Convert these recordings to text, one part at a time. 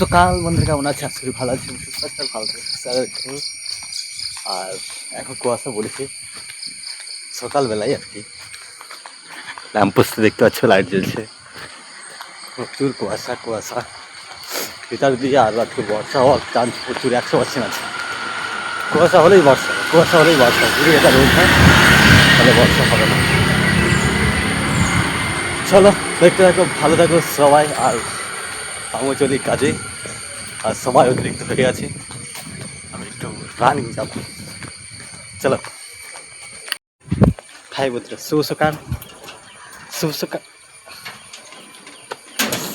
সকাল বন্ধুরা কেমন আছে? আজকে ভালো আছি, সুস্থ আছে, ভালো থাকবে। আর এখন কুয়াশা বলেছে সকালবেলায় আর কি, ল্যাম্পপোস্টে দেখতে পাচ্ছ লাইট জ্বলছে, প্রচুর কুয়াশা কুয়াশা ভিতর দিয়ে। আর আজকে বর্ষা হওয়ার চান্স প্রচুর, 100% আছে। কুয়াশা হলেই বর্ষা, কুয়াশা হলেই বর্ষা, যদি এটা রোদ হয় তাহলে বর্ষা হবে না। চলো দেখতে থাকো, ভালো থাকো সবাই। আর আমিও চলি কাজে, আর সময় অতিরিক্ত হয়ে গেছে, আমি একটু রানিং যাবো। চলো ভাই বন্ধুরা, শুভ সকাল, শুভ সকাল।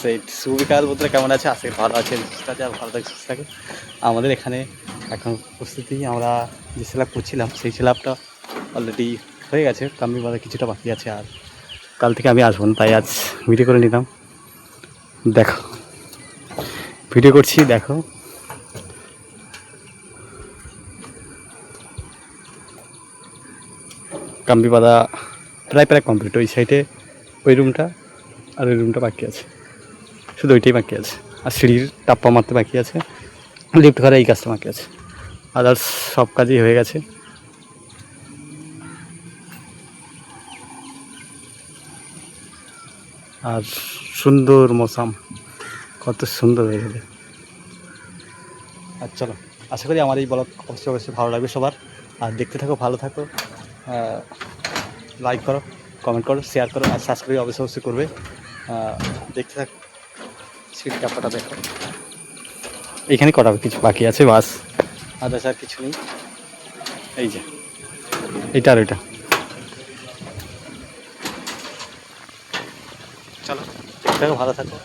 সেই শুভ বিকাল বন্ধুরা, কেমন আছে? আজকে ভালো আছেন, সুস্থ আছে, আর ভালো থাকে, সুস্থ থাকে। আমাদের এখানে এখন প্রস্তুতি, আমরা যে স্ল্যাব করছিলাম সেই স্ল্যাবটা অলরেডি হয়ে গেছে, কাম্বি বাঁধা কিছুটা বাকি আছে। আর কাল থেকে আমি আসবো না, তাই আজ ভিডিও করে নিলাম। দেখো ভিডিও করছি, দেখো কাম্বি বাঁধা প্রায় প্রায় কমপ্লিট। ওই সাইডে ওই রুমটা আর ওই রুমটা বাকি আছে, শুধু ওইটাই বাকি আছে। আর সিঁড়ির টাপ্পা মারতে বাকি আছে, লিফট ঘরে এই কাজটা বাকি আছে। আদার্স সব কাজই হয়ে গেছে। আর সুন্দর মৌসাম, কত সুন্দর হয়ে গেলে। আর চলো, আশা করি আমার এই ব্লগ অবশ্যই অবশ্যই ভালো লাগবে সবার। আর দেখতে থাকো, ভালো থাকো, লাইক করো, কমেন্ট করো, শেয়ার করো, আর সাবস্ক্রাইব অবশ্যই অবশ্যই করবে। দেখতে থাকো, সিট কাপড়টা দেখো, এইখানে করা কিছু বাকি আছে বাস, আদার্স আর কিছু নেই। এই যে এইটা আর ওইটা। চলো দেখতে থাকো, ভালো থাকো।